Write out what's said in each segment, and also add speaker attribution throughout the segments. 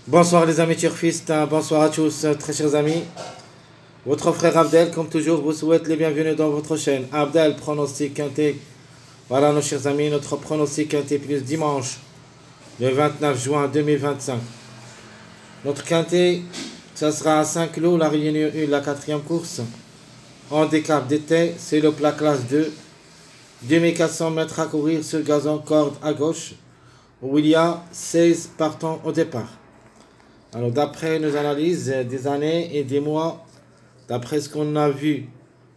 Speaker 1: Bonsoir les amis turfistes, bonsoir à tous, très chers amis. Votre frère Abdel, comme toujours, vous souhaite les bienvenus dans votre chaîne. Abdel, pronostic quinté. Voilà nos chers amis, notre pronostic quinté plus dimanche, le 29 juin 2025. Notre quinté, ça sera à 5 lots, la réunion 1, la quatrième course. Handicap d'été, c'est le plat classe 2. 2400 mètres à courir sur gazon, corde à gauche, où il y a 16 partants au départ. Alors d'après nos analyses des années et des mois, d'après ce qu'on a vu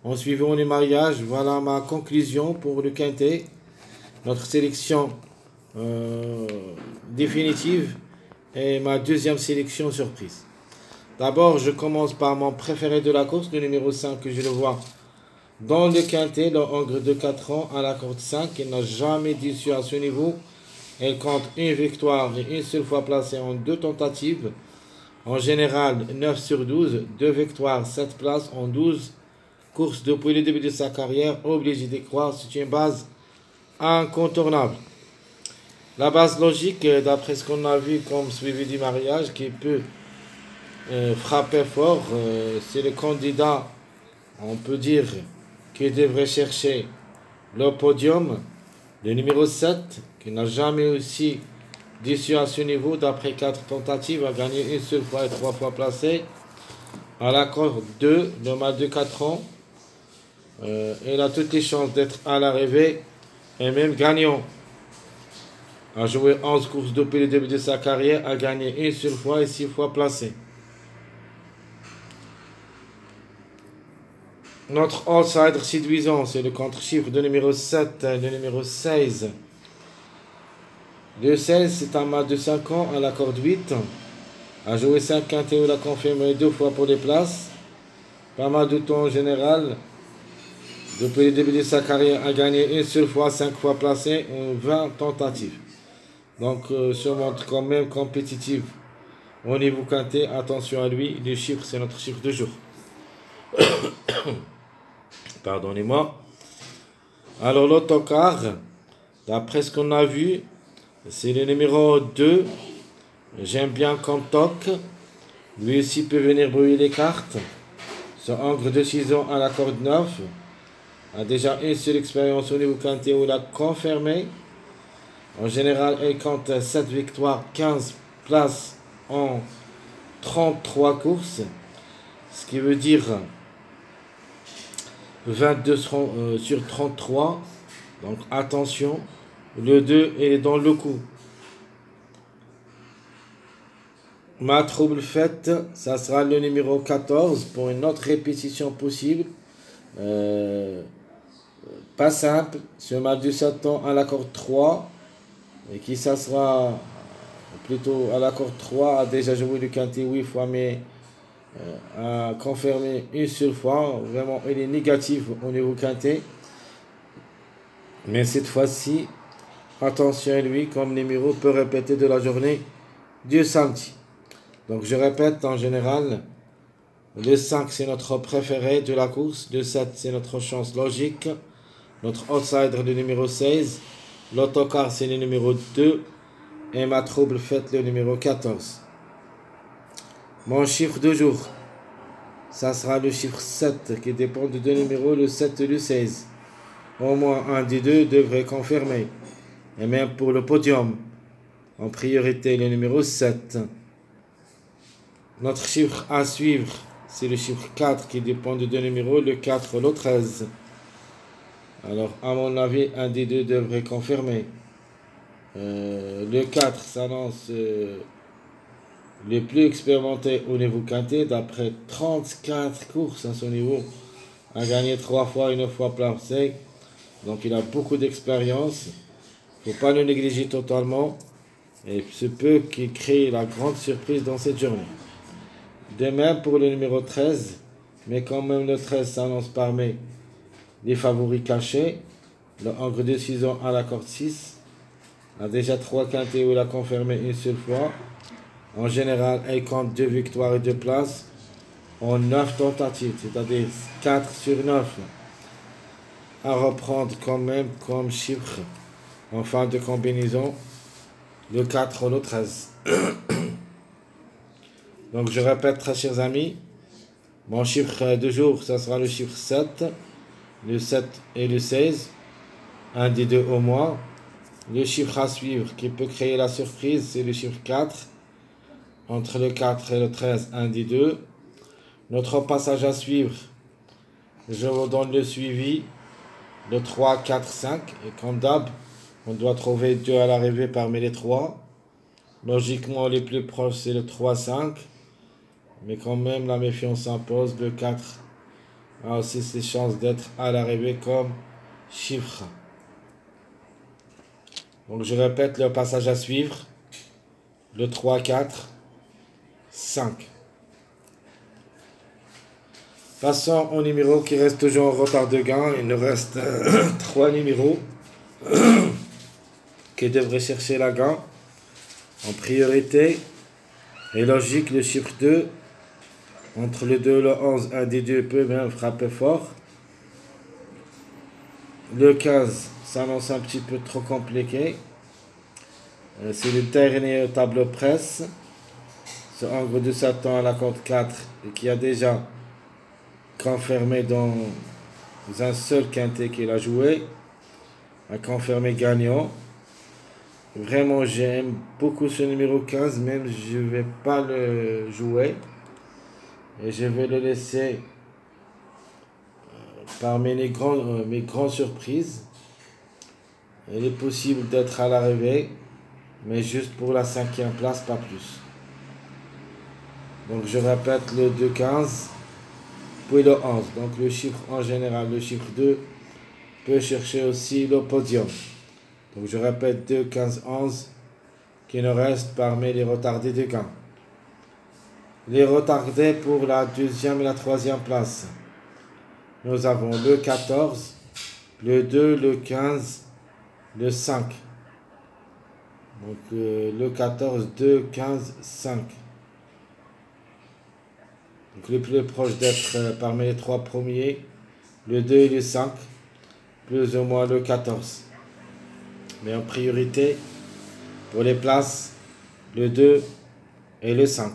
Speaker 1: en suivant les mariages, voilà ma conclusion pour le quintet, notre sélection définitive et ma deuxième sélection surprise. D'abord, je commence par mon préféré de la course, le numéro 5 que je le vois dans le quintet, le Hongre de 4 ans à la corde 5. Il n'a jamais déçu à ce niveau. Elle compte une victoire et une seule fois placée en 2 tentatives. En général, 9 sur 12, 2 victoires, 7 places en 12 courses depuis le début de sa carrière. Obligé d'y croire, c'est une base incontournable. La base logique, d'après ce qu'on a vu comme suivi du mariage, qui peut frapper fort, c'est le candidat, on peut dire, qui devrait chercher le podium, le numéro 7, qui n'a jamais aussi déçu à ce niveau, d'après 4 tentatives, a gagné une seule fois et 3 fois placé. À la corde 2, le mâle de 4 ans, il a toutes les chances d'être à l'arrivée et même gagnant. A joué 11 courses depuis le début de sa carrière, a gagné une seule fois et 6 fois placé. Notre outsider séduisant, c'est le contre-chiffre de numéro 7, le numéro 16. Le 16, c'est un mâle de 5 ans à la corde 8. A joué 5 quintés, il a confirmé 2 fois pour les places. Pas mal de temps en général. Depuis le début de sa carrière, a gagné une seule fois, 5 fois placé en 20 tentatives. Donc, se montre quand même compétitif au niveau quinté. Attention à lui, le chiffre, c'est notre chiffre de jour. Pardonnez-moi. Alors, l'autocar, d'après ce qu'on a vu, c'est le numéro 2. J'aime bien comme toc. Lui aussi peut venir brouiller les cartes. Ce Hongre de 6 ans à la corde 9 a déjà une seule expérience au niveau quinté où il a confirmé. En général, il compte 7 victoires, 15 places en 33 courses. Ce qui veut dire 22 sur 33. Donc attention, le 2 est dans le coup. Ma trouble faite, ça sera le numéro 14 pour une autre répétition possible. Pas simple, ce mâle de 7 ans à la corde 3, et qui ça sera plutôt à la corde 3, a déjà joué le quintet 8 fois, mais a confirmé une seule fois. Vraiment, il est négatif au niveau quintet. Mais cette fois-ci, attention à lui, comme numéro peut répéter de la journée du samedi. Donc je répète, en général, le 5 c'est notre préféré de la course, le 7 c'est notre chance logique, notre outsider le numéro 16, l'autocar c'est le numéro 2 et ma trouble faite le numéro 14. Mon chiffre de jour, ça sera le chiffre 7 qui dépend de 2 numéros, le 7 et le 16. Au moins un des deux devrait confirmer. Et même pour le podium, en priorité le numéro 7. Notre chiffre à suivre, c'est le chiffre 4 qui dépend de 2 numéros, le 4 et le 13. Alors, à mon avis, un des deux devrait confirmer. Le 4 s'annonce le plus expérimenté au niveau quintet, d'après 34 courses à son niveau. A gagné 3 fois, une fois placé. Donc, il a beaucoup d'expérience. Il ne faut pas le négliger totalement. Et ce peut qu'il crée la grande surprise dans cette journée. De même pour le numéro 13, mais quand même le 13 s'annonce parmi les favoris cachés. Le Hongre de 6 ans à la corde 6 a déjà 3 quintés où il a confirmé une seule fois. En général, il compte 2 victoires et 2 places en 9 tentatives, c'est-à-dire 4 sur 9. À reprendre quand même comme chiffre en fin de combinaison, le 4 ou le 13. Donc je répète, très chers amis, mon chiffre de jour, ça sera le chiffre 7, le 7 et le 16, un des deux au moins. Le chiffre à suivre qui peut créer la surprise, c'est le chiffre 4, entre le 4 et le 13, un des deux. Notre passage à suivre, je vous donne le suivi, le 3, 4, 5, et comme d'hab, on doit trouver 2 à l'arrivée parmi les 3. Logiquement, les plus proches, c'est le 3, 5. Mais quand même, la méfiance s'impose. Le 4 a aussi ses chances d'être à l'arrivée comme chiffre. Donc, je répète le passage à suivre. Le 3, 4, 5. Passons au numéro qui reste toujours en retard de gain. Il nous reste 3 numéros qui devraient chercher la gain. En priorité, et logique, le chiffre 2, entre le 2 et le 11, un des deux peut même frapper fort. Le 15 s'annonce un petit peu trop compliqué. C'est le dernier tableau presse. Ce angle de Satan à la compte 4 et qui a déjà confirmé dans un seul quintet qu'il a joué, a confirmé gagnant. Vraiment, j'aime beaucoup ce numéro 15, même je ne vais pas le jouer. Et je vais le laisser parmi mes grandes surprises. Il est possible d'être à l'arrivée, mais juste pour la 5e place, pas plus. Donc je répète le 2, 15, puis le 11. Donc le chiffre en général, le chiffre 2, peut chercher aussi le podium. Donc je répète 2, 15, 11, qui nous reste parmi les retardés de gain. Les retardés pour la 2e et la 3e place. Nous avons le 14, le 2, le 15, le 5. Donc le 14, 2, 15, 5. Donc le plus proche d'être parmi les 3 premiers, le 2 et le 5, plus ou moins le 14. Mais en priorité, pour les places, le 2 et le 5.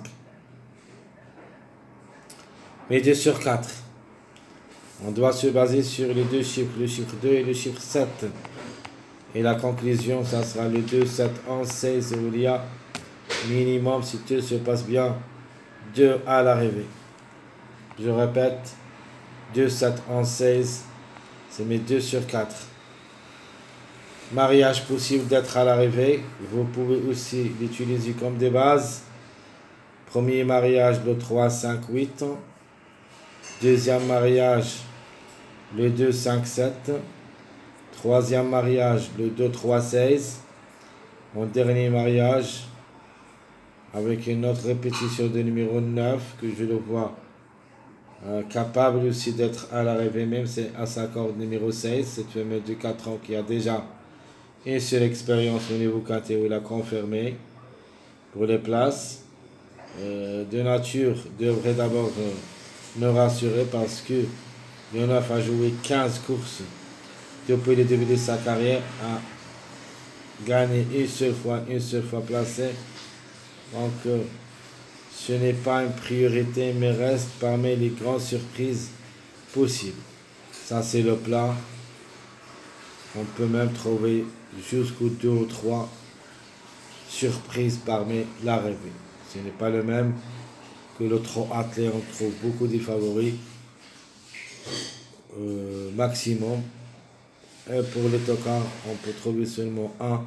Speaker 1: Mais 2 sur 4. On doit se baser sur les deux chiffres, le chiffre 2 et le chiffre 7. Et la conclusion, ça sera le 2, 7, 11, 16, où il y a minimum, si tout se passe bien, 2 à l'arrivée. Je répète, 2, 7, 11, 16, c'est mes 2 sur 4. Mariage possible d'être à l'arrivée, vous pouvez aussi l'utiliser comme des bases. Premier mariage, le 3, 5, 8. Deuxième mariage, le 2, 5, 7. Troisième mariage, le 2, 3, 16. Mon dernier mariage, avec une autre répétition de numéro 9, que je le vois capable aussi d'être à l'arrivée, même c'est à sa corde numéro 16, cette femelle de 4 ans qui a déjà une seule expérience au niveau quintet où il a confirmé pour les places. De nature devrait d'abord me rassurer parce que le 9 a joué 15 courses depuis le début de sa carrière, a gagné une seule fois placé. Donc ce n'est pas une priorité, mais reste parmi les grandes surprises possibles. Ça, c'est le plat. On peut même trouver jusqu'aux 2 ou 3 surprises parmi l'arrivée. Ce n'est pas le même que le trop attelé. On trouve beaucoup de favoris maximum. Et pour les tocards, on peut trouver seulement 1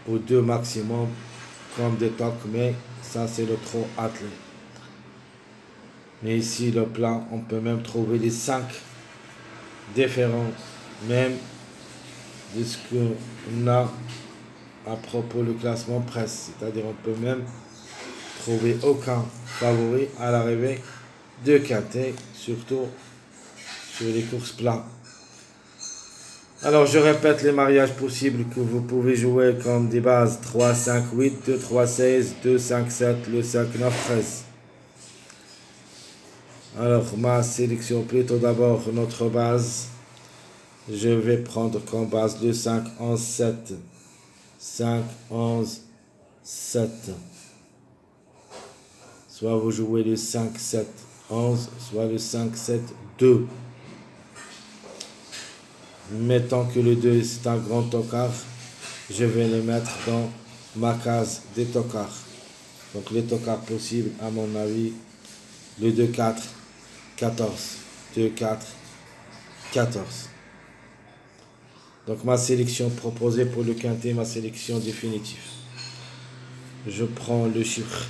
Speaker 1: ou 2 maximum comme des tocs, mais ça c'est le trop attelé. Mais ici le plan, on peut même trouver les 5 différents, même de ce qu'on a à propos du classement presse. C'est-à-dire on peut même trouver aucun favori à l'arrivée de quintet, surtout sur les courses plats. Alors je répète les mariages possibles que vous pouvez jouer comme des bases: 3, 5, 8, 2, 3, 16, 2, 5, 7, le 5, 9, 13. Alors ma sélection, plutôt d'abord notre base. Je vais prendre comme base le 5, 11, 7. 5, 11, 7. soit vous jouez le 5, 7, 11, soit le 5, 7, 2. Mettant que le 2 c'est un grand tocard, je vais le mettre dans ma case des tocards. Donc les tocards possibles, à mon avis, le 2, 4, 14. 2, 4, 14. Donc ma sélection proposée pour le quintet, ma sélection définitive. Je prends le chiffre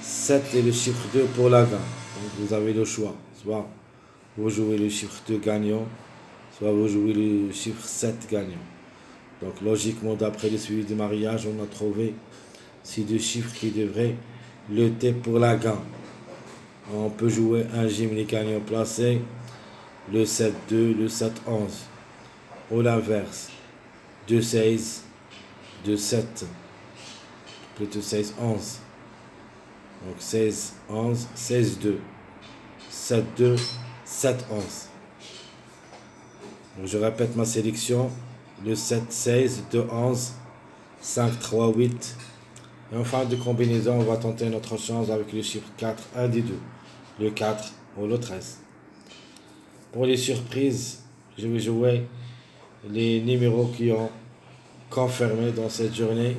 Speaker 1: 7 et le chiffre 2 pour la gagne. Donc vous avez le choix. Soit vous jouez le chiffre 2 gagnant, soit vous jouez le chiffre 7 gagnant. Donc logiquement, d'après le suivi de mariage, on a trouvé ces deux chiffres qui devraient lutter pour la gagne. On peut jouer un gimli gagnant placé, le 7-2, le 7-11. Ou l'inverse, 2-16, 2-7, plutôt 16-11. Donc 16-11, 16-2, 7-2, 7-11. Donc je répète ma sélection. Le 7, 16, 2, 11, 5, 3, 8. Et en fin de combinaison, on va tenter notre chance avec le chiffre 4, un des deux. Le 4 ou le 13. Pour les surprises, je vais jouer les numéros qui ont confirmé dans cette journée.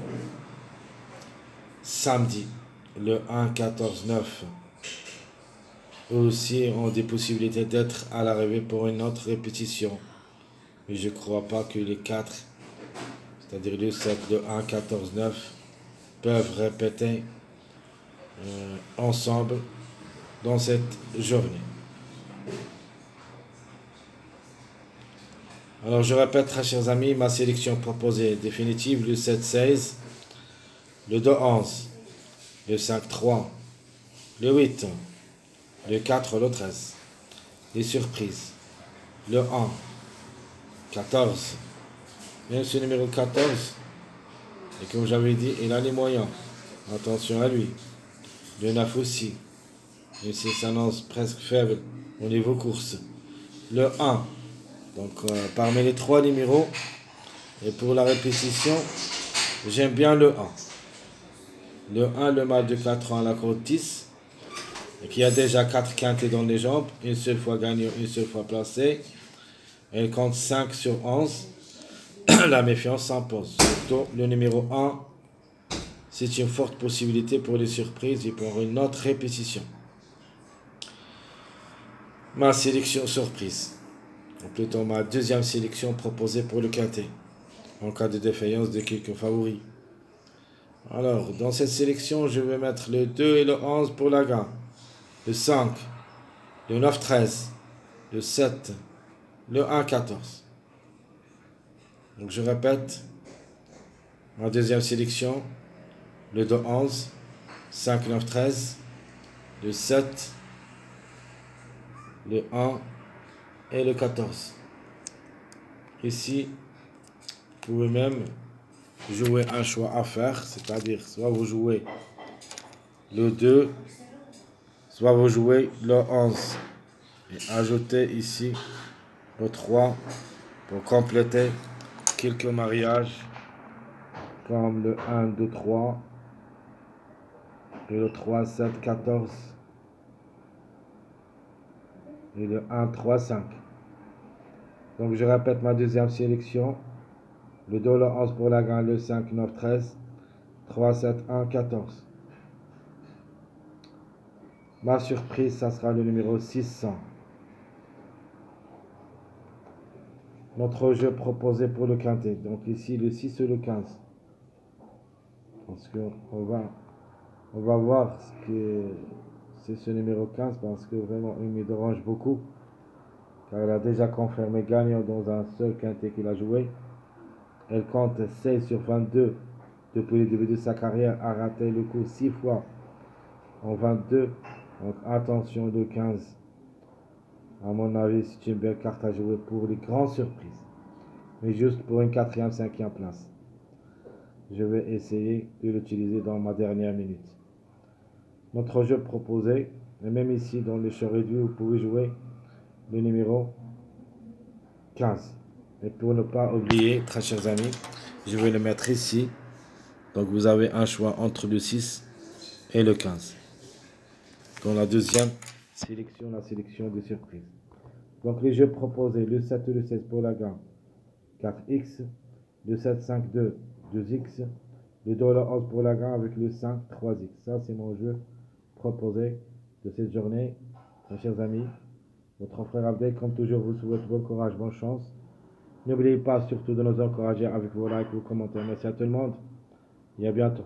Speaker 1: Samedi, le 1, 14, 9. Eux aussi ont des possibilités d'être à l'arrivée pour une autre répétition. Mais je ne crois pas que les 4, c'est-à-dire le 7, le 1, 14, 9, peuvent répéter ensemble dans cette journée. Alors je répète, très chers amis, ma sélection proposée définitive, le 7, 16, le 2, 11, le 5, 3, le 8, le 4, le 13. Les surprises, le 1, 14, même ce numéro 14, et comme j'avais dit, il a les moyens, attention à lui. Le 9 aussi, même si ça annonce presque faible au niveau course. Le 1, donc parmi les 3 numéros, et pour la répétition, j'aime bien le 1. Le 1, le mâle de 4 ans à la côte 10, et qui a déjà 4 quintés dans les jambes, une seule fois gagné, une seule fois placé. Elle compte 5 sur 11. La méfiance s'impose. Surtout le numéro 1, c'est une forte possibilité pour les surprises et pour une autre répétition. Ma sélection surprise, ou plutôt ma deuxième sélection proposée pour le quintet, en cas de défaillance de quelques favoris. Alors, dans cette sélection, je vais mettre le 2 et le 11 pour la gagne, le 5, le 9, 13, le 7, le 1, 14. Donc je répète, ma deuxième sélection, le 2, 11, 5, 9, 13, le 7, le 1 et le 14. Ici, vous pouvez même jouer un choix à faire, c'est-à-dire soit vous jouez le 2, soit vous jouez le 11. Et ajoutez ici le 3 pour compléter quelques mariages comme le 1, 2, 3 et le 3, 7, 14 et le 1, 3, 5. Donc je répète ma deuxième sélection, le 2, le 11 pour la gagne, le 5, 9, 13, 3, 7, 1, 14. Ma surprise, ça sera le numéro 600. Notre jeu proposé pour le quintet. Donc ici, le 6 et le 15. Parce qu'on va voir ce que c'est ce numéro 15, parce que vraiment, il me dérange beaucoup. Car elle a déjà confirmé gagnant dans un seul quintet qu'il a joué. Elle compte 16 sur 22 depuis le début de sa carrière, a raté le coup 6 fois en 22. Donc attention, le 15. À mon avis, c'est une belle carte à jouer pour les grandes surprises. Mais juste pour une 4e, 5e place. Je vais essayer de l'utiliser dans ma dernière minute. Notre jeu proposé, et même ici dans les choix réduits, vous pouvez jouer le numéro 15. Et pour ne pas oublier, très chers amis, je vais le mettre ici. Donc vous avez un choix entre le 6 et le 15. dans la deuxième sélection, la sélection de surprise. Donc les jeux proposés, le 7 et le 16 pour la gamme 4x, le 7, 5, 2, 2x, le $11 pour la gamme avec le 5, 3x. Ça, c'est mon jeu proposé de cette journée, mes chers amis. Votre frère Abdel, comme toujours, vous souhaite bon courage, bonne chance. N'oubliez pas surtout de nous encourager avec vos likes, vos commentaires. Merci à tout le monde et à bientôt.